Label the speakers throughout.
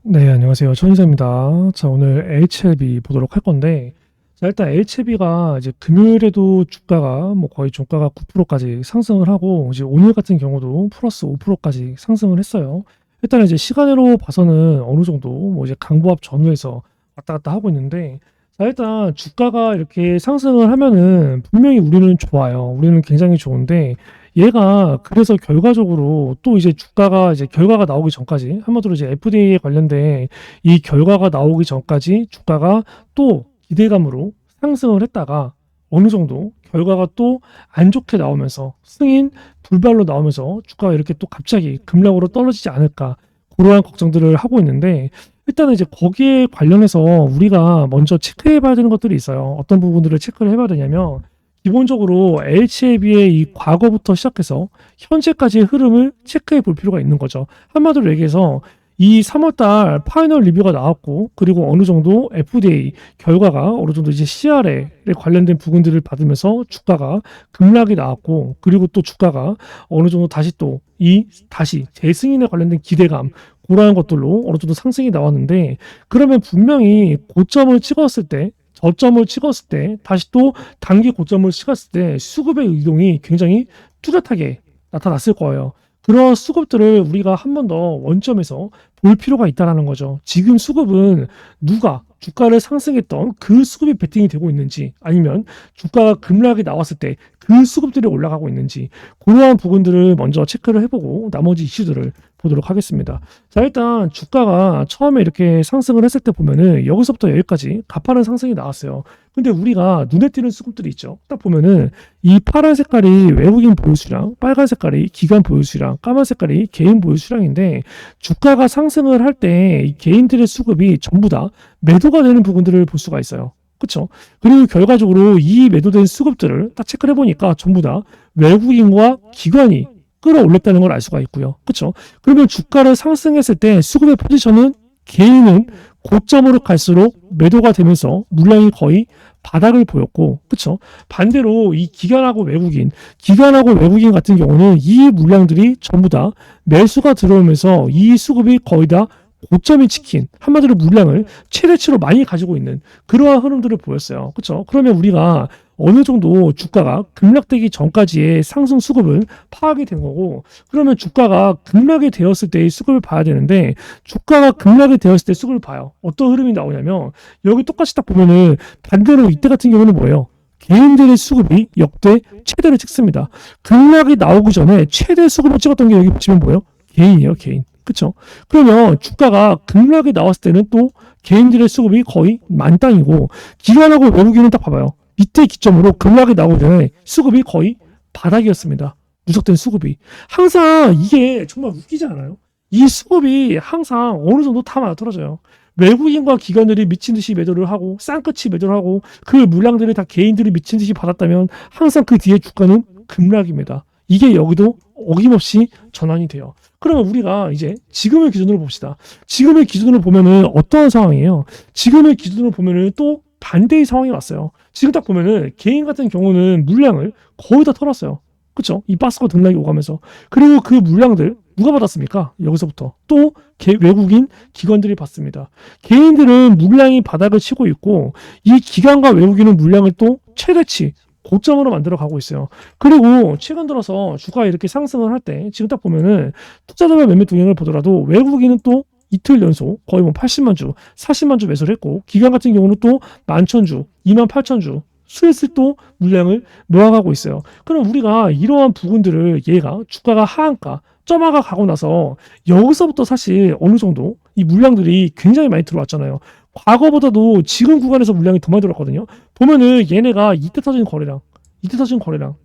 Speaker 1: 네, 안녕하세요. 천희사입니다. 자, 오늘 HLB 보도록 할 건데, 자, 일단 HLB가 이제 금요일에도 주가가 뭐 거의 종가가 9%까지 상승을 하고, 이제 오늘 같은 경우도 플러스 5%까지 상승을 했어요. 일단 이제 시간으로 봐서는 어느 정도 뭐 이제 강보합 전후에서 왔다 갔다 하고 있는데, 자, 일단 주가가 이렇게 상승을 하면은 분명히 우리는 좋아요. 우리는 굉장히 좋은데, 얘가 그래서 결과적으로 또 이제 주가가 이제 결과가 나오기 전까지 한마디로 이제 FDA에 관련된 이 결과가 나오기 전까지 주가가 또 기대감으로 상승을 했다가 어느 정도 결과가 또 안 좋게 나오면서 승인 불발로 나오면서 주가가 이렇게 또 갑자기 급락으로 떨어지지 않을까 그러한 걱정들을 하고 있는데 일단은 이제 거기에 관련해서 우리가 먼저 체크해 봐야 되는 것들이 있어요. 어떤 부분들을 체크를 해봐야 되냐면 기본적으로 HLB의 이 과거부터 시작해서 현재까지의 흐름을 체크해 볼 필요가 있는 거죠. 한마디로 얘기해서 이 3월달 파이널 리뷰가 나왔고 그리고 어느 정도 FDA 결과가 어느 정도 이제 CR에 관련된 부분들을 받으면서 주가가 급락이 나왔고 그리고 또 주가가 어느 정도 다시 또 이 다시 재승인에 관련된 기대감 그러한 것들로 어느 정도 상승이 나왔는데 그러면 분명히 고점을 찍었을 때 저점을 찍었을 때 다시 또 단기 고점을 찍었을 때 수급의 이동이 굉장히 뚜렷하게 나타났을 거예요. 그런 수급들을 우리가 한 번 더 원점에서 볼 필요가 있다는 거죠. 지금 수급은 누가 주가를 상승했던 그 수급이 베팅이 되고 있는지 아니면 주가가 급락이 나왔을 때 그 수급들이 올라가고 있는지 그러한 부분들을 먼저 체크를 해보고 나머지 이슈들을 보도록 하겠습니다. 자, 일단 주가가 처음에 이렇게 상승을 했을 때 보면은 여기서부터 여기까지 가파른 상승이 나왔어요. 근데 우리가 눈에 띄는 수급들이 있죠. 딱 보면은 이 파란 색깔이 외국인 보유수량, 빨간 색깔이 기관 보유수량, 까만 색깔이 개인 보유수량인데 주가가 상승을 할 때 개인들의 수급이 전부 다 매도가 되는 부분들을 볼 수가 있어요. 그렇죠? 그리고 결과적으로 이 매도된 수급들을 딱 체크를 해보니까 전부 다 외국인과 기관이 끌어올렸다는 걸 알 수가 있고요. 그렇죠? 그러면 주가를 상승했을 때 수급의 포지션은 개인은 고점으로 갈수록 매도가 되면서 물량이 거의 바닥을 보였고, 그렇죠? 반대로 이 기관하고 외국인 같은 경우는 이 물량들이 전부 다 매수가 들어오면서 이 수급이 거의 다 고점이 찍힌 한마디로 물량을 최대치로 많이 가지고 있는 그러한 흐름들을 보였어요. 그렇죠? 그러면 우리가 어느 정도 주가가 급락되기 전까지의 상승 수급을 파악이 된 거고 그러면 주가가 급락이 되었을 때의 수급을 봐야 되는데 주가가 급락이 되었을 때 수급을 봐요. 어떤 흐름이 나오냐면 여기 똑같이 딱 보면은 반대로 이때 같은 경우는 뭐예요? 개인들의 수급이 역대 최대를 찍습니다. 급락이 나오기 전에 최대 수급을 찍었던 게 여기 보시면 뭐예요? 개인이에요, 개인. 그쵸? 그러면 주가가 급락이 나왔을 때는 또 개인들의 수급이 거의 만땅이고 기관하고 외국인은 딱 봐봐요. 이때 기점으로 급락이 나오기 전에 수급이 거의 바닥이었습니다. 누적된 수급이. 항상 이게 정말 웃기지 않아요? 이 수급이 항상 어느 정도 다 맞아떨어져요. 외국인과 기관들이 미친 듯이 매도를 하고 쌍끝이 매도를 하고 그 물량들을 다 개인들이 미친 듯이 받았다면 항상 그 뒤에 주가는 급락입니다. 이게 여기도 어김없이 전환이 돼요. 그러면 우리가 이제 지금의 기준으로 봅시다. 지금의 기준으로 보면은 어떠한 상황이에요? 지금의 기준으로 보면은 또 반대의 상황이 왔어요. 지금 딱 보면은 개인 같은 경우는 물량을 거의 다 털었어요. 그쵸? 이 박스가 등락이 오가면서. 그리고 그 물량들 누가 받았습니까? 여기서부터. 또 외국인 기관들이 받습니다. 개인들은 물량이 바닥을 치고 있고 이 기관과 외국인은 물량을 또 최대치 고점으로 만들어 가고 있어요. 그리고 최근 들어서 주가가 이렇게 상승을 할 때 지금 딱 보면은 투자자별 매매 동향을 보더라도 외국인은 또 이틀 연속 거의 뭐 80만 주, 40만 주 매수를 했고 기관 같은 경우는 또 11,000주, 28,000주 슬슬 또 물량을 놓아가고 있어요. 그럼 우리가 이러한 부분들을 얘가 주가가 하한가, 점화가 가고 나서 여기서부터 사실 어느 정도 이 물량들이 굉장히 많이 들어왔잖아요. 과거보다도 지금 구간에서 물량이 더 많이 들어왔거든요. 보면은 얘네가 이때 터진 거래량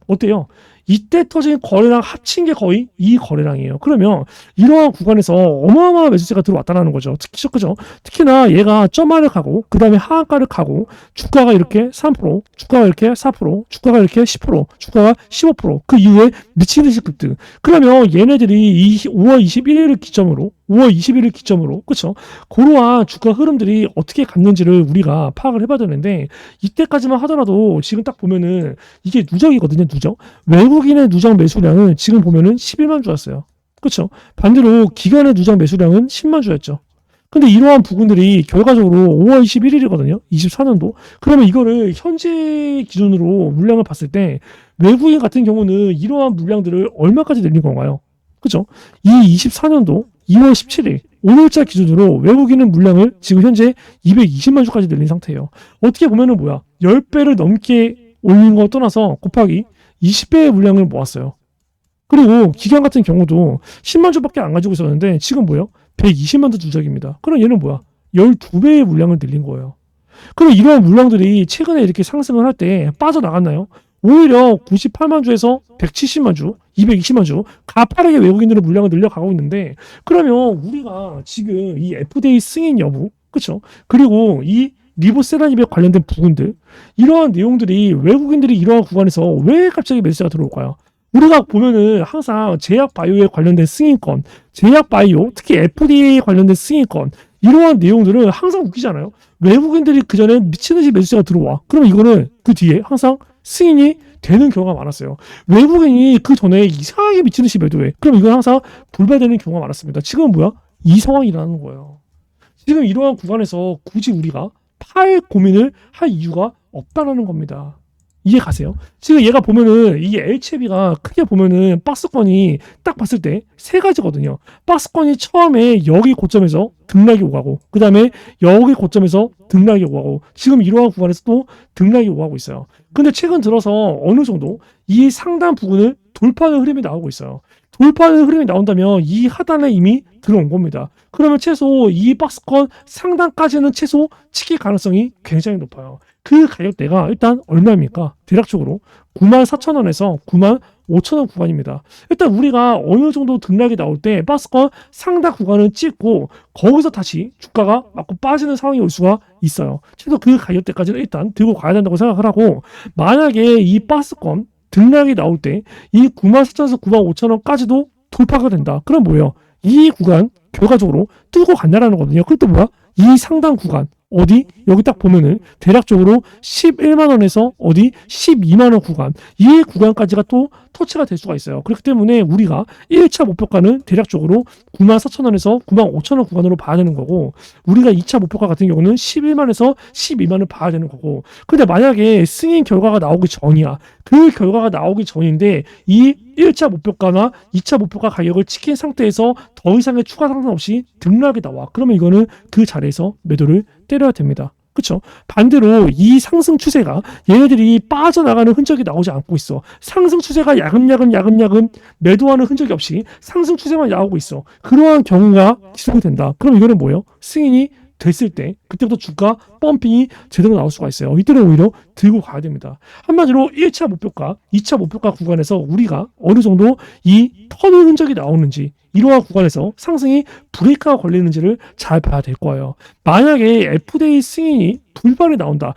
Speaker 1: 어때요? 이때 터진 거래량 합친 게 거의 이 거래량이에요. 그러면 이러한 구간에서 어마어마한 매수세가 들어왔다는 거죠. 그죠? 특히나 얘가 점화를 가고 그 다음에 하한가를 가고 주가가 이렇게 3%, 주가가 이렇게 4%, 주가가 이렇게 10%, 주가가 15%그 이후에 미친 듯이 급등. 그러면 얘네들이 5월 21일을 기점으로 5월 20일을 기점으로 그렇죠? 그러한 주가 흐름들이 어떻게 갔는지를 우리가 파악을 해봐야 되는데 이때까지만 하더라도 지금 딱 보면은 이게 누적이거든요. 누적. 외국인의 누적 매수량은 지금 보면은 11만 주였어요. 그렇죠? 반대로 기관의 누적 매수량은 10만 주였죠. 근데 이러한 부분들이 결과적으로 5월 21일이거든요. 24년도. 그러면 이거를 현재 기준으로 물량을 봤을 때 외국인 같은 경우는 이러한 물량들을 얼마까지 늘린 건가요? 그죠? 이 24년도 2월 17일 오늘자 기준으로 외국인은 물량을 지금 현재 220만 주까지 늘린 상태예요. 어떻게 보면은 뭐야? 10배를 넘게 올린 거 떠나서 곱하기 20배의 물량을 모았어요. 그리고 기관 같은 경우도 10만 주밖에 안 가지고 있었는데 지금 뭐예요? 120만 주 누적입니다. 그럼 얘는 뭐야? 12배의 물량을 늘린 거예요. 그럼 이러한 물량들이 최근에 이렇게 상승을 할 때 빠져나갔나요? 오히려 98만 주에서 170만 주, 220만 주 가파르게 외국인들은 물량을 늘려가고 있는데 그러면 우리가 지금 이 FDA 승인 여부, 그렇죠? 그리고 이 리보세라닙에 관련된 부분들 이러한 내용들이 외국인들이 이러한 구간에서 왜 갑자기 매수가 들어올까요? 우리가 보면은 항상 제약 바이오에 관련된 승인권, 제약 바이오, 특히 FDA에 관련된 승인권 이러한 내용들은 항상 웃기잖아요. 외국인들이 그 전에 미친듯이 매수세가 들어와. 그러면 이거는 그 뒤에 항상 승인이 되는 경우가 많았어요. 외국인이 그 전에 이상하게 미친듯이 매도해. 그럼 이건 항상 불발되는 경우가 많았습니다. 지금은 뭐야? 이 상황이라는 거예요. 지금 이러한 구간에서 굳이 우리가 팔 고민을 할 이유가 없다는 겁니다. 이해 가세요? 지금 얘가 보면은 이 LCB가 크게 보면은 박스권이 딱 봤을 때 세 가지거든요. 박스권이 처음에 여기 고점에서 등락이 오가고 그 다음에 여기 고점에서 등락이 오가고 지금 이러한 구간에서 또 등락이 오가고 있어요. 근데 최근 들어서 어느 정도 이 상단 부분을 돌파하는 흐름이 나오고 있어요. 돌파하는 흐름이 나온다면 이 하단에 이미 들어온 겁니다. 그러면 최소 이 박스권 상단까지는 최소 치킬 가능성이 굉장히 높아요. 그 가격대가 일단 얼마입니까? 대략적으로 94,000원에서 95,000원 구간입니다. 일단 우리가 어느 정도 등락이 나올 때 박스권 상단 구간을 찍고 거기서 다시 주가가 맞고 빠지는 상황이 올 수가 있어요. 최소 그 가격대까지는 일단 들고 가야 된다고 생각을 하고 만약에 이 박스권 등락이 나올 때 이 94,000원에서 95,000원까지도 돌파가 된다. 그럼 뭐예요? 이 구간 결과적으로 뚫고 간다라는 거거든요. 그것도 뭐야? 이 상단 구간 어디? 여기 딱 보면은 대략적으로 11만 원에서 어디? 12만 원 구간. 이 구간까지가 또 터치가 될 수가 있어요. 그렇기 때문에 우리가 1차 목표가는 대략적으로 94,000원에서 95,000원 구간으로 봐야 되는 거고 우리가 2차 목표가 같은 경우는 11만에서 12만을 봐야 되는 거고 근데 만약에 승인 결과가 나오기 전이야. 그 결과가 나오기 전인데 이 1차 목표가나 2차 목표가 가격을 지킨 상태에서 더 이상의 추가 상승 없이 등락이 나와. 그러면 이거는 그 자리에서 매도를 때려야 됩니다. 그렇죠? 반대로 이 상승 추세가 얘네들이 빠져나가는 흔적이 나오지 않고 있어. 상승 추세가 야금야금 매도하는 흔적이 없이 상승 추세만 나오고 있어. 그러한 경우가 지속이 된다. 그럼 이거는 뭐예요? 승인이 됐을 때 그때부터 주가 펌핑이 제대로 나올 수가 있어요. 이때는 오히려 들고 가야 됩니다. 한마디로 1차 목표가, 2차 목표가 구간에서 우리가 어느 정도 이 터는 흔적이 나오는지 이러한 구간에서 상승이 브레이크가 걸리는지를 잘 봐야 될 거예요. 만약에 FDA 승인이 불발이 나온다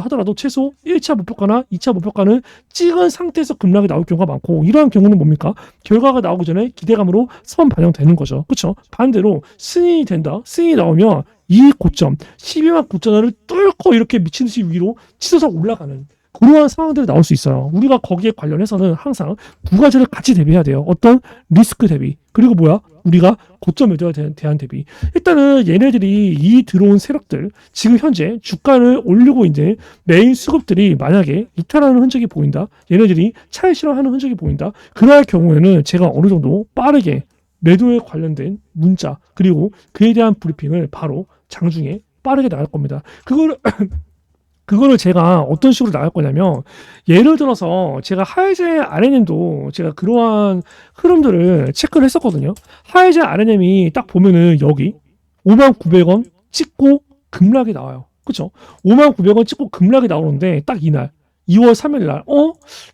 Speaker 1: 하더라도 최소 1차 목표가나 2차 목표가는 찍은 상태에서 급락이 나올 경우가 많고 이러한 경우는 뭡니까? 결과가 나오기 전에 기대감으로 선 반영되는 거죠. 그렇죠? 반대로 승인이 된다. 승인이 나오면 이 고점 12만 9천원을 뚫고 이렇게 미친 듯이 위로 치솟아 올라가는 그러한 상황들이 나올 수 있어요. 우리가 거기에 관련해서는 항상 두 가지를 같이 대비해야 돼요. 어떤 리스크 대비 그리고 뭐야? 우리가 고점 매도에 대한 대비. 일단은 얘네들이 이 들어온 세력들 지금 현재 주가를 올리고 있는 메인 수급들이 만약에 이탈하는 흔적이 보인다. 얘네들이 차익 실현하는 흔적이 보인다. 그럴 경우에는 제가 어느 정도 빠르게 매도에 관련된 문자 그리고 그에 대한 브리핑을 바로 장중에 빠르게 나갈 겁니다. 그거를 제가 어떤 식으로 나갈 거냐면 예를 들어서 제가 하이제 RNM도 제가 그러한 흐름들을 체크를 했었거든요. 하이제 RNM이 딱 보면은 여기 59,000원 찍고 급락이 나와요. 그쵸? 59,000원 찍고 급락이 나오는데 딱 이날 2월 3일 날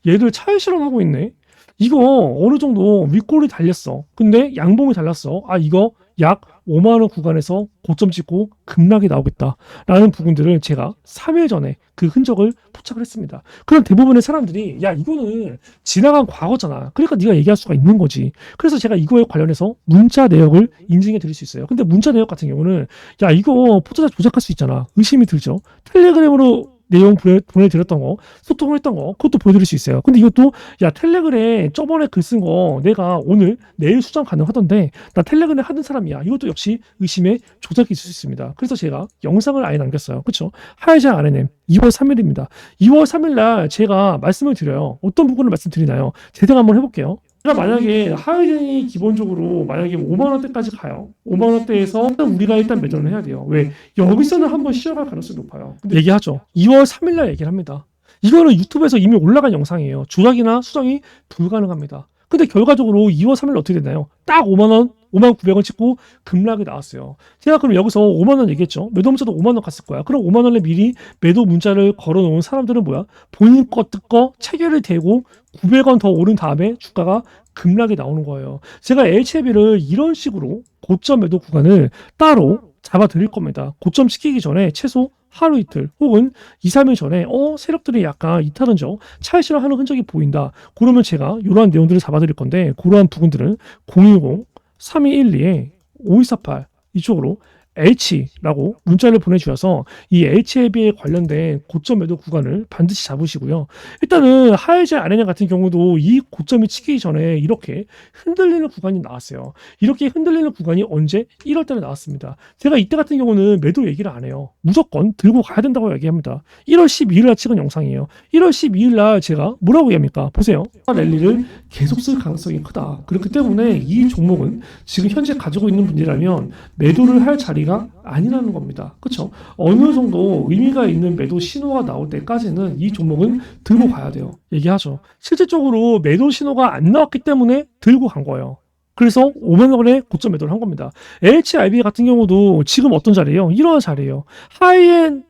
Speaker 1: 얘들 차익 실현하고 있네. 이거 어느 정도 윗골이 달렸어. 근데 양봉이 달렸어. 이거 약 5만 원 구간에서 고점 찍고 급락이 나오겠다라는 부분들을 제가 3일 전에 그 흔적을 포착을 했습니다. 그럼 대부분의 사람들이 야 이거는 지나간 과거잖아. 그러니까 네가 얘기할 수가 있는 거지. 그래서 제가 이거에 관련해서 문자 내역을 인증해 드릴 수 있어요. 근데 문자 내역 같은 경우는 야 이거 포토자 조작할 수 있잖아. 의심이 들죠. 텔레그램으로 내용 보내드렸던 거, 소통을 했던 거, 그것도 보여드릴 수 있어요. 근데 이것도, 야, 텔레그램 저번에 글 쓴 거 내가 오늘, 내일 수정 가능하던데, 나 텔레그램 하는 사람이야. 이것도 역시 의심의 조작이 있을 수 있습니다. 그래서 제가 영상을 아예 남겼어요. 그쵸? 하이자 RNM 2월 3일입니다. 2월 3일 날 제가 말씀을 드려요. 어떤 부분을 말씀드리나요? 재생 한번 해볼게요. 제가 만약에 하이젠이 기본적으로 만약에 5만 원대까지 가요. 5만 원대에서 우리가 일단 매도를 해야 돼요. 왜? 여기서는 한번 시작할 가능성이 높아요. 근데 얘기하죠. 2월 3일 날 얘기를 합니다. 이거는 유튜브에서 이미 올라간 영상이에요. 조작이나 수정이 불가능합니다. 근데 결과적으로 2월 3일 어떻게 됐나요? 딱 5만 원, 5만 900원 찍고 급락이 나왔어요. 제가 그럼 여기서 5만 원 얘기했죠. 매도 문자도 5만 원 갔을 거야. 그럼 5만 원에 미리 매도 문자를 걸어놓은 사람들은 뭐야? 본인 거 뜯고 체결을 대고 900원 더 오른 다음에 주가가 급락이 나오는 거예요. 제가 HLB를 이런 식으로 고점 매도 구간을 따로 잡아 드릴 겁니다. 고점 시키기 전에 최소 하루 이틀 혹은 2, 3일 전에 세력들이 약간 이탈한 적, 차익 실현하는 흔적이 보인다. 그러면 제가 이러한 내용들을 잡아 드릴 건데 그러한 부분들은 010-3212-5248 이쪽으로 H라고 문자를 보내주셔서 이 HLB에 관련된 고점 매도 구간을 반드시 잡으시고요. 일단은 하이젠 RNM 같은 경우도 이 고점이 치기 전에 이렇게 흔들리는 구간이 나왔어요. 이렇게 흔들리는 구간이 언제? 1월 달에 나왔습니다. 제가 이때 같은 경우는 매도 얘기를 안 해요. 무조건 들고 가야 된다고 얘기합니다. 1월 12일 날 찍은 영상이에요. 1월 12일 날 제가 뭐라고 얘기합니까? 보세요. 랠리를 계속 쓸 가능성이 크다. 그렇기 때문에 이 종목은 지금 현재 가지고 있는 분이라면 매도를 할 자리가 아니라는 겁니다. 그렇죠? 어느 정도 의미가 있는 매도 신호가 나올 때까지는 이 종목은 들고 가야 돼요. 얘기하죠. 실질적으로 매도 신호가 안 나왔기 때문에 들고 간 거예요. 그래서 5만 원에 고점 매도를 한 겁니다. HIB 같은 경우도 지금 어떤 자리예요? 이러한 자리예요. 하이젠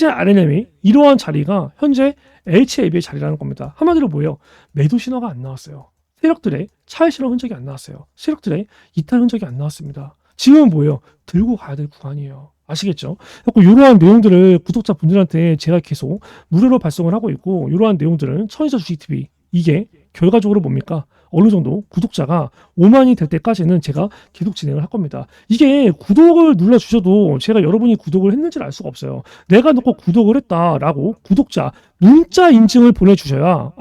Speaker 1: RNM이 이러한 자리가 현재 HIB의 자리라는 겁니다. 한마디로 뭐예요? 매도 신호가 안 나왔어요. 세력들의 차익 실현 흔적이 안 나왔어요. 세력들의 이탈 흔적이 안 나왔습니다. 지금은 뭐예요? 들고 가야 될 구간이에요. 아시겠죠? 이러한 내용들을 구독자분들한테 제가 계속 무료로 발송을 하고 있고 이러한 내용들은 천의자 주식TV 이게 결과적으로 뭡니까? 어느 정도 구독자가 5만이 될 때까지는 제가 계속 진행을 할 겁니다. 이게 구독을 눌러주셔도 제가 여러분이 구독을 했는지를 알 수가 없어요. 내가 놓고 구독을 했다라고 구독자 문자 인증을 보내주셔야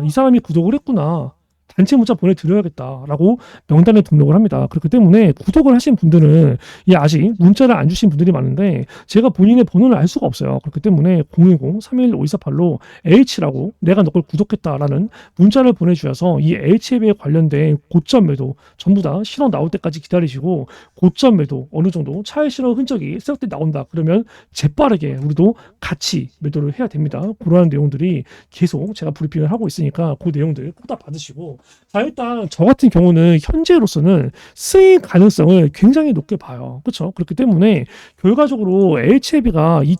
Speaker 1: 이 사람이 구독을 했구나. 단체 문자 보내드려야겠다라고 명단에 등록을 합니다. 그렇기 때문에 구독을 하신 분들은 아직 문자를 안 주신 분들이 많은데 제가 본인의 번호를 알 수가 없어요. 그렇기 때문에 010-311-5248로 H라고 내가 너 걸 구독했다라는 문자를 보내주셔서 이 HLB에 관련된 고점 매도 전부 다 실어 나올 때까지 기다리시고 고점 매도 어느 정도 차익 실현 흔적이 세력들이 나온다. 그러면 재빠르게 우리도 같이 매도를 해야 됩니다. 그러한 내용들이 계속 제가 브리핑을 하고 있으니까 그 내용들 꼭 다 받으시고 자, 일단 저 같은 경우는 현재로서는 스윙 가능성을 굉장히 높게 봐요. 그렇죠? 그렇기 때문에 결과적으로 HLB가 이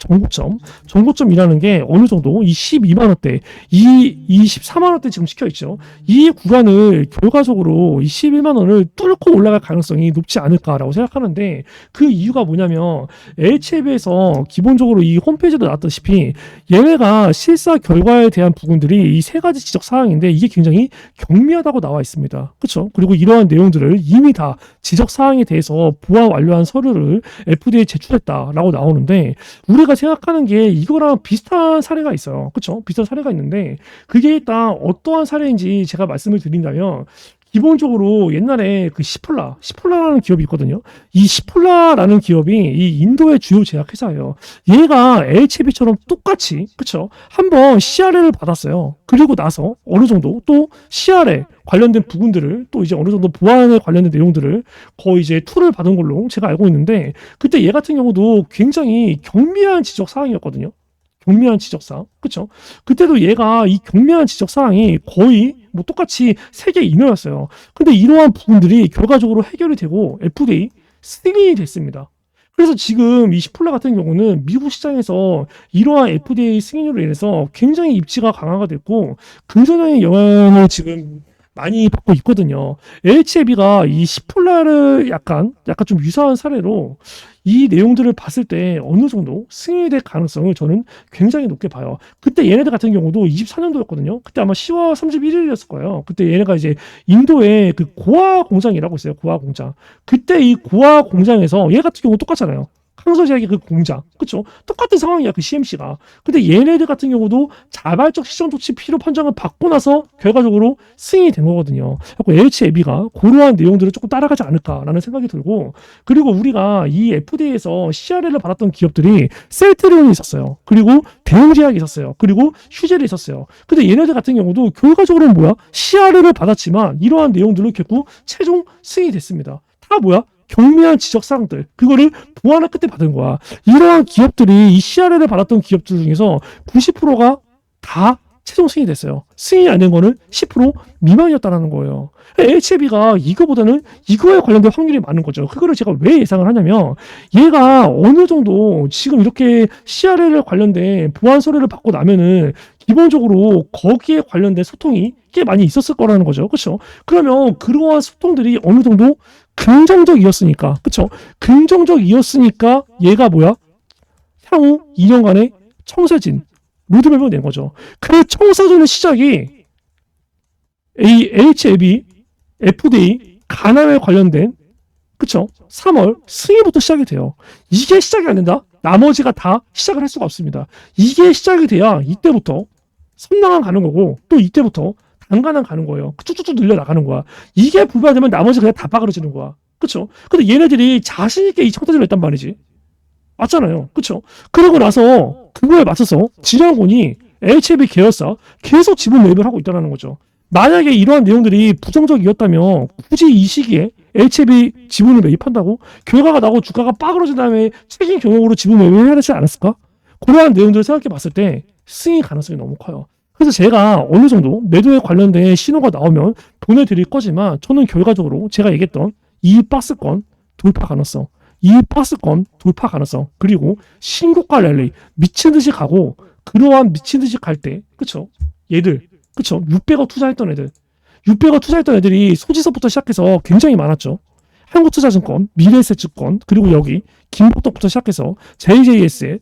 Speaker 1: 정고점이라는 게 어느 정도 이 12만 원대, 이 14만 원대 지금 찍혀 있죠. 이 구간을 결과적으로 이 11만 원을 뚫고 올라갈 가능성이 높지 않을까라고 생각하는데 그 이유가 뭐냐면 HLB에서 기본적으로 이 홈페이지도 나왔다시피 얘네가 실사 결과에 대한 부분들이 이 세 가지 지적 사항인데 이게 굉장히 경미하다고 나와 있습니다. 그렇죠? 그리고 이러한 내용들을 이미 다 지적 사항에 대해서 보완 완료한 서류를 FDA에 제출했다라고 나오는데 우리가 생각하는 게 이거랑 비슷한 사례가 있어요. 그렇죠? 비슷한 사례가 있는데 그게 일단 어떠한 사례인지 제가 말씀을 드린다면 기본적으로 옛날에 그 시폴라라는 기업이 있거든요. 이 시폴라라는 기업이 이 인도의 주요 제약회사예요. 얘가 HLB처럼 똑같이 그쵸? 한번 CRL을 받았어요. 그리고 나서 어느 정도 또 CRL 관련된 부분들을 또 이제 어느 정도 보안에 관련된 내용들을 거의 이제 툴을 받은 걸로 제가 알고 있는데 그때 얘 같은 경우도 굉장히 경미한 지적 사항이었거든요. 경미한 지적사항. 그쵸? 그때도 얘가 이 경미한 지적사항이 거의 뭐 똑같이 3개 이내였어요. 근데 이러한 부분들이 결과적으로 해결이 되고 FDA 승인이 됐습니다. 그래서 지금 이 시폴라 같은 경우는 미국 시장에서 이러한 FDA 승인으로 인해서 굉장히 입지가 강화가 됐고 긍정적인 영향을 지금 많이 받고 있거든요. HLB가 이 시폴라를 약간 좀 유사한 사례로 이 내용들을 봤을 때 어느 정도 승인이 될 가능성을 저는 굉장히 높게 봐요. 그때 얘네들 같은 경우도 24년도였거든요. 그때 아마 10월 31일이었을 거예요. 그때 얘네가 이제 인도에 그 고아 공장이라고 있어요. 고아 공장. 그때 이 고아 공장에서 얘 같은 경우 똑같잖아요. 항소제약의 그 공장, 그쵸? 똑같은 상황이야, 그 CMC가. 근데 얘네들 같은 경우도 자발적 시정 조치 필요 판정을 받고 나서 결과적으로 승인이 된 거거든요. 그래서 HAB가 그러한 내용들을 조금 따라가지 않을까라는 생각이 들고, 그리고 우리가 이 FDA에서 CRL을 받았던 기업들이 셀트리온이 있었어요. 그리고 대웅제약이 있었어요. 그리고 휴젤이 있었어요. 근데 얘네들 같은 경우도 결과적으로는 뭐야? CRL을 받았지만 이러한 내용들로 결국 최종 승인이 됐습니다. 다 뭐야? 경미한 지적사항들, 그거를 보완을 끝에 받은 거야. 이러한 기업들이 이 CRL을 받았던 기업들 중에서 90%가 다 최종 승인이 됐어요. 승인이 안 된 거는 10% 미만이었다는 거예요. HAB가 이거보다는 이거에 관련된 확률이 많은 거죠. 그거를 제가 왜 예상을 하냐면, 얘가 어느 정도 지금 이렇게 CRL 관련된 보완 서류를 받고 나면은 기본적으로 거기에 관련된 소통이 꽤 많이 있었을 거라는 거죠. 그렇죠? 그러면 그러한 소통들이 어느 정도 긍정적이었으니까, 그렇죠? 긍정적이었으니까 얘가 뭐야? 향후 2년간의 청사진 로드맵을 낸 거죠. 그 청사진의 시작이 HAB, FDA, 가남에 관련된, 그쵸? 3월 승인부터 시작이 돼요. 이게 시작이 안 된다? 나머지가 다 시작을 할 수가 없습니다. 이게 시작이 돼야 이때부터 선lang안 가는 거고, 또 이때부터 단간안 가는 거예요. 쭉쭉쭉 늘려나가는 거야. 이게 불발되면 나머지 그냥 다 빠그러지는 거야. 그쵸? 근데 얘네들이 자신있게 이 청사진을 냈단 말이지. 맞잖아요. 그쵸? 그러고 나서 그거에 맞춰서 지량군이 HAB 계열사 계속 지분 매입을 하고 있다는 거죠. 만약에 이러한 내용들이 부정적이었다면 굳이 이 시기에 HAB 지분을 매입한다고? 결과가 나고 주가가 빠그러진 다음에 책임 경영으로 지분 매입을 해야 되지 않았을까? 그러한 내용들을 생각해 봤을 때 승인 가능성이 너무 커요. 그래서 제가 어느 정도 매도에 관련된 신호가 나오면 보내드릴 거지만, 저는 결과적으로 제가 얘기했던 이 박스권 돌파 가능성, 이 박스권 돌파 가능성, 그리고 신고가 랠리 미친 듯이 가고, 그러한 미친 듯이 갈 때, 그쵸? 얘들, 그쵸? 600억 투자했던 애들, 600억 투자했던 애들이 소지섭부터 시작해서 굉장히 많았죠. 한국투자증권, 미래에셋증권, 그리고 여기 김복덕부터 시작해서 JJS,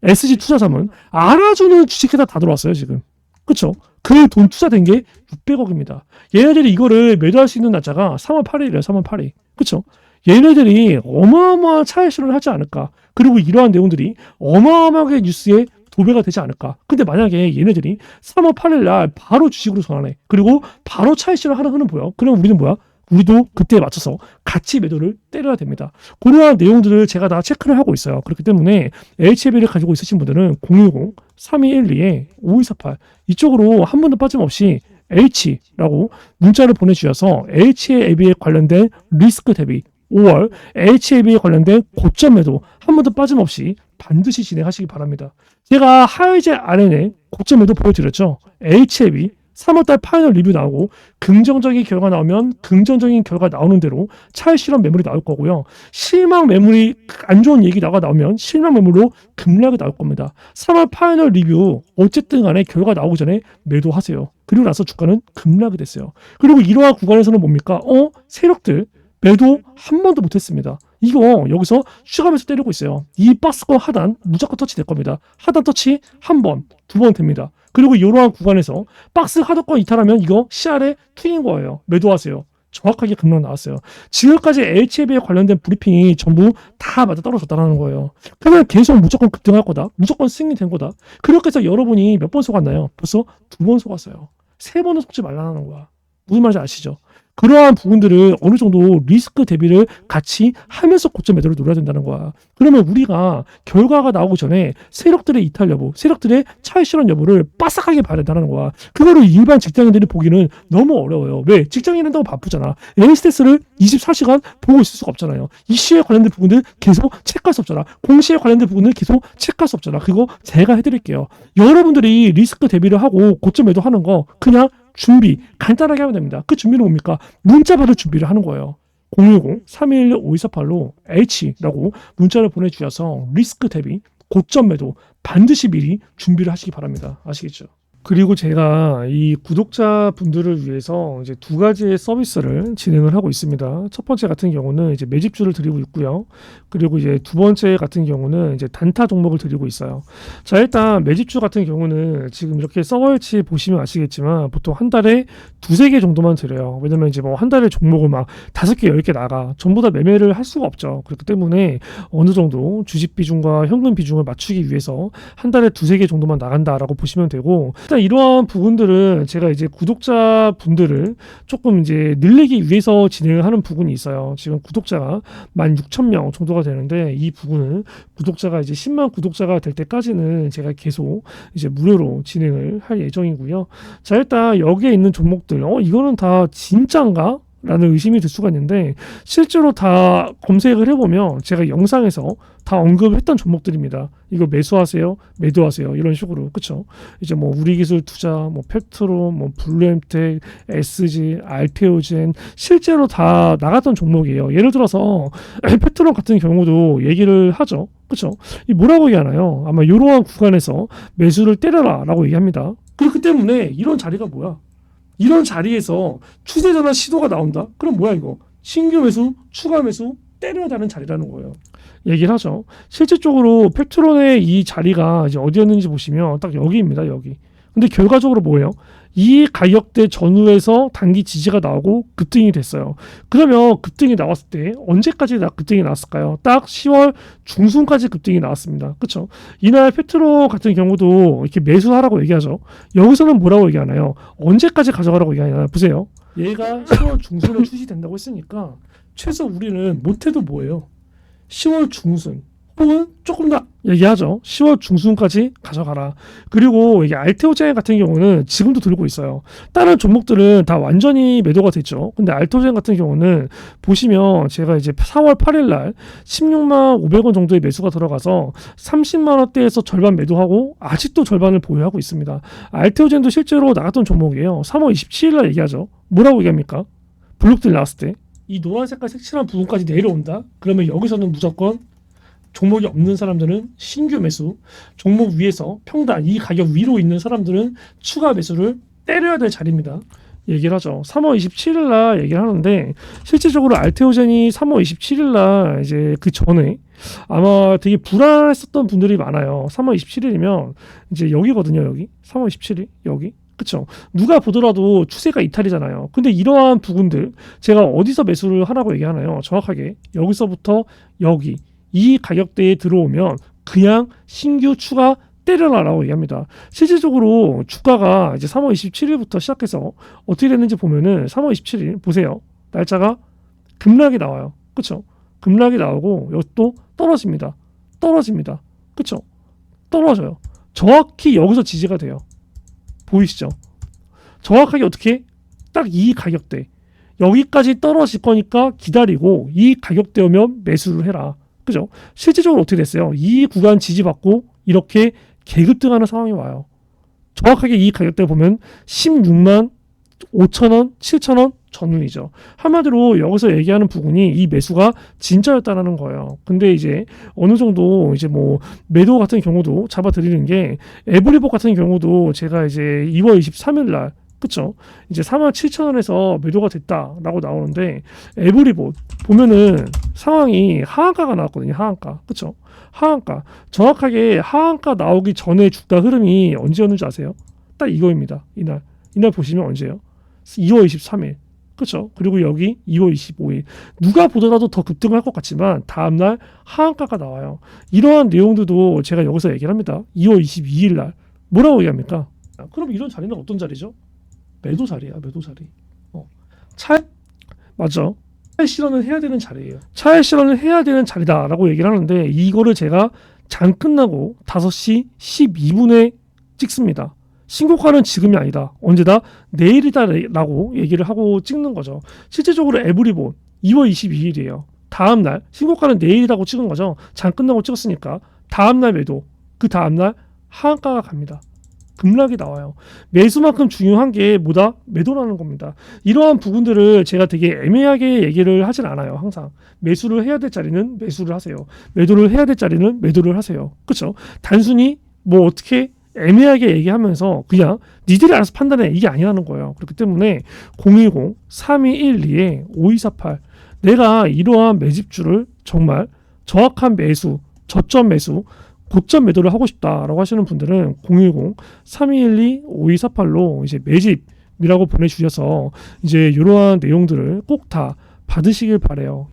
Speaker 1: SG투자자문 알아주는 주식회사 다 들어왔어요 지금. 그쵸? 그 돈 투자된 게 600억입니다. 얘네들이 이거를 매도할 수 있는 날짜가 3월 8일이에요. 3월 8일. 그쵸? 얘네들이 어마어마한 차익 실현을 하지 않을까. 그리고 이러한 내용들이 어마어마하게 뉴스에 도배가 되지 않을까. 근데 만약에 얘네들이 3월 8일 날 바로 주식으로 전환해. 그리고 바로 차익 실현을 하는 흔은 보여. 그럼 우리는 뭐야? 우리도 그때에 맞춰서 같이 매도를 때려야 됩니다. 그러한 내용들을 제가 다 체크를 하고 있어요. 그렇기 때문에 HAB를 가지고 있으신 분들은 010-3212-5248 이쪽으로 한 번도 빠짐없이 H라고 문자를 보내주셔서 HAB에 관련된 리스크 대비 5월 HAB에 관련된 고점 매도 한 번도 빠짐없이 반드시 진행하시기 바랍니다. 제가 하이제 RNA 고점 매도 보여드렸죠. HAB 3월달 파이널 리뷰 나오고 긍정적인 결과 나오면 긍정적인 결과 나오는 대로 차익 실현 매물이 나올 거고요. 실망 매물이 안 좋은 얘기가 나오면 실망 매물로 급락이 나올 겁니다. 3월 파이널 리뷰 어쨌든 간에 결과 나오기 전에 매도하세요. 그리고 나서 주가는 급락이 됐어요. 그리고 이러한 구간에서는 뭡니까? 세력들 매도 한 번도 못했습니다. 이거 여기서 추가 매수 때리고 있어요. 이 박스권 하단 무조건 터치 될 겁니다. 하단 터치 한 번, 두 번 됩니다. 그리고 이러한 구간에서 박스 하단권 이탈하면 이거 CR에 튀긴 거예요. 매도하세요. 정확하게 급락 나왔어요. 지금까지 HAB에 관련된 브리핑이 전부 다 맞아 떨어졌다는 거예요. 그냥 계속 무조건 급등할 거다. 무조건 승인이 된 거다. 그렇게 해서 여러분이 몇 번 속았나요? 벌써 2번 속았어요. 3번은 속지 말라는 거야. 무슨 말인지 아시죠? 그러한 부분들을 어느 정도 리스크 대비를 같이 하면서 고점 매도를 노려야 된다는 거야. 그러면 우리가 결과가 나오기 전에 세력들의 이탈 여부, 세력들의 차익 실현 여부를 빠삭하게 봐야 된다는 거야. 그거를 일반 직장인들이 보기는 너무 어려워요. 왜? 직장인 한다고 바쁘잖아. 에이스테스를 24시간 보고 있을 수가 없잖아요. 이슈에 관련된 부분들 계속 체크할 수 없잖아. 공시에 관련된 부분들 계속 체크할 수 없잖아. 그거 제가 해드릴게요. 여러분들이 리스크 대비를 하고 고점 매도하는 거 그냥 준비 간단하게 하면 됩니다. 그 준비는 뭡니까? 문자 받을 준비를 하는 거예요. 010-311-5248로 H라고 문자를 보내주셔서 리스크 대비 고점 매도 반드시 미리 준비를 하시기 바랍니다. 아시겠죠? 그리고 제가 이 구독자분들을 위해서 이제 두 가지의 서비스를 진행을 하고 있습니다. 첫 번째 같은 경우는 이제 매집주를 드리고 있고요. 그리고 이제 두 번째 같은 경우는 이제 단타 종목을 드리고 있어요. 자, 일단 매집주 같은 경우는 지금 이렇게 서버일치 보시면 아시겠지만 보통 한 달에 두세 개 정도만 드려요. 왜냐면 이제 뭐 한 달에 종목을 막 5개, 10개 나가. 전부 다 매매를 할 수가 없죠. 그렇기 때문에 어느 정도 주식 비중과 현금 비중을 맞추기 위해서 한 달에 두세 개 정도만 나간다라고 보시면 되고, 일단 이러한 부분들은 제가 이제 구독자분들을 조금 이제 늘리기 위해서 진행을 하는 부분이 있어요. 지금 구독자가 16,000명 정도가 되는데, 이 부분은 구독자가 이제 10만 구독자가 될 때까지는 제가 계속 이제 무료로 진행을 할 예정이고요. 자, 일단 여기에 있는 종목들, 이거는 다 진짠가? 라는 의심이 들 수가 있는데, 실제로 다 검색을 해보면 제가 영상에서 다 언급했던 종목들입니다. 이거 매수하세요, 매도하세요, 이런 식으로. 그쵸? 이제 뭐 우리기술 투자, 뭐 펩트론, 뭐 블루엠텍, SG, 알테오젠, 실제로 다 나갔던 종목이에요. 예를 들어서 펩트론 같은 경우도 얘기를 하죠. 그쵸? 이 뭐라고 얘기하나요? 아마 이러한 구간에서 매수를 때려라 라고 얘기합니다. 그렇기 때문에 이런 자리가 뭐야? 이런 자리에서 추세 전환 시도가 나온다? 그럼 뭐야 이거? 신규 매수, 추가 매수, 때려야 되는 자리라는 거예요. 얘기를 하죠. 실질적으로 펩트론의 이 자리가 이제 어디였는지 보시면 딱 여기입니다. 여기. 근데 결과적으로 뭐예요? 이 가격대 전후에서 단기 지지가 나오고 급등이 됐어요. 그러면 급등이 나왔을 때 언제까지 급등이 나왔을까요? 딱 10월 중순까지 급등이 나왔습니다. 그렇죠? 이날 펩트론 같은 경우도 이렇게 매수하라고 얘기하죠. 여기서는 뭐라고 얘기하나요? 언제까지 가져가라고 얘기하나요? 보세요. 얘가 10월 중순에 출시된다고 했으니까 최소 우리는 못해도 뭐예요? 10월 중순 혹은 조금 더 얘기하죠. 10월 중순까지 가져가라. 그리고 이게 알테오젠 같은 경우는 지금도 들고 있어요. 다른 종목들은 다 완전히 매도가 됐죠. 근데 알테오젠 같은 경우는 보시면 제가 이제 4월 8일 날 16만 500원 정도의 매수가 들어가서 30만 원대에서 절반 매도하고 아직도 절반을 보유하고 있습니다. 알테오젠도 실제로 나갔던 종목이에요. 3월 27일 날 얘기하죠. 뭐라고 얘기합니까? 블록들 나왔을 때 이 노란 색깔 색칠한 부분까지 내려온다? 그러면 여기서는 무조건 종목이 없는 사람들은 신규 매수, 종목 위에서 평단 이 가격 위로 있는 사람들은 추가 매수를 때려야 될 자리입니다. 얘기를 하죠. 3월 27일 날 얘기를 하는데, 실질적으로 알테오젠이 3월 27일 날 이제 그 전에 아마 되게 불안했었던 분들이 많아요. 3월 27일이면 이제 여기거든요. 여기 3월 27일 여기. 그쵸? 누가 보더라도 추세가 이탈이잖아요. 근데 이러한 부분들 제가 어디서 매수를 하라고 얘기하나요? 정확하게 여기서부터 여기 이 가격대에 들어오면 그냥 신규 추가 때려라라고 얘기합니다. 실질적으로 주가가 이제 3월 27일부터 시작해서 어떻게 됐는지 보면은 3월 27일 보세요. 날짜가 급락이 나와요. 그쵸? 급락이 나오고 여기 또 떨어집니다. 떨어집니다. 그쵸? 떨어져요. 정확히 여기서 지지가 돼요. 보이시죠? 정확하게 어떻게? 딱 이 가격대. 여기까지 떨어질 거니까 기다리고 이 가격대 오면 매수를 해라. 그죠? 실질적으로 어떻게 됐어요? 이 구간 지지받고 이렇게 개급등하는 상황이 와요. 정확하게 이 가격대 보면 16만 5천원, 7천원 전후이죠. 한마디로 여기서 얘기하는 부분이 이 매수가 진짜였다라는 거예요. 근데 이제 어느 정도 이제 뭐 매도 같은 경우도 잡아드리는 게 에브리복 같은 경우도 제가 이제 2월 23일 날 그쵸? 이제 4만 7천원에서 매도가 됐다라고 나오는데 에브리봇 보면은 상황이 하한가가 나왔거든요. 하한가. 그쵸? 하한가. 정확하게 하한가 나오기 전에 주가 흐름이 언제였는지 아세요? 딱 이거입니다. 이날 보시면 언제예요? 2월 23일. 그렇죠? 그리고 여기 2월 25일. 누가 보더라도 더 급등할 것 같지만 다음날 하한가가 나와요. 이러한 내용들도 제가 여기서 얘기를 합니다. 2월 22일 날. 뭐라고 얘기합니까? 그럼 이런 자리는 어떤 자리죠? 매도 자리야, 매도 자리. 맞죠? 차익 실현을 해야 되는 자리예요. 차익 실현을 해야 되는 자리다라고 얘기를 하는데 이거를 제가 장 끝나고 5시 12분에 찍습니다. 신고가는 지금이 아니다. 언제다? 내일이다라고 얘기를 하고 찍는 거죠. 실질적으로 에브리본 2월 22일이에요. 다음날 신고가는 내일이라고 찍은 거죠. 장 끝나고 찍었으니까 다음날 매도, 그 다음날 하한가가 갑니다. 급락이 나와요. 매수만큼 중요한 게 뭐다? 매도라는 겁니다. 이러한 부분들을 제가 되게 애매하게 얘기를 하진 않아요. 항상 매수를 해야 될 자리는 매수를 하세요. 매도를 해야 될 자리는 매도를 하세요. 그렇죠? 단순히 뭐 어떻게 애매하게 얘기하면서 그냥 니들이 알아서 판단해 이게 아니라는 거예요. 그렇기 때문에 010-3212-5248 내가 이러한 매집주를 정말 정확한 매수, 저점 매수, 고점 매도를 하고 싶다라고 하시는 분들은 010-3212-5248로 이제 매집이라고 보내주셔서 이제 이러한 내용들을 꼭 다 받으시길 바래요.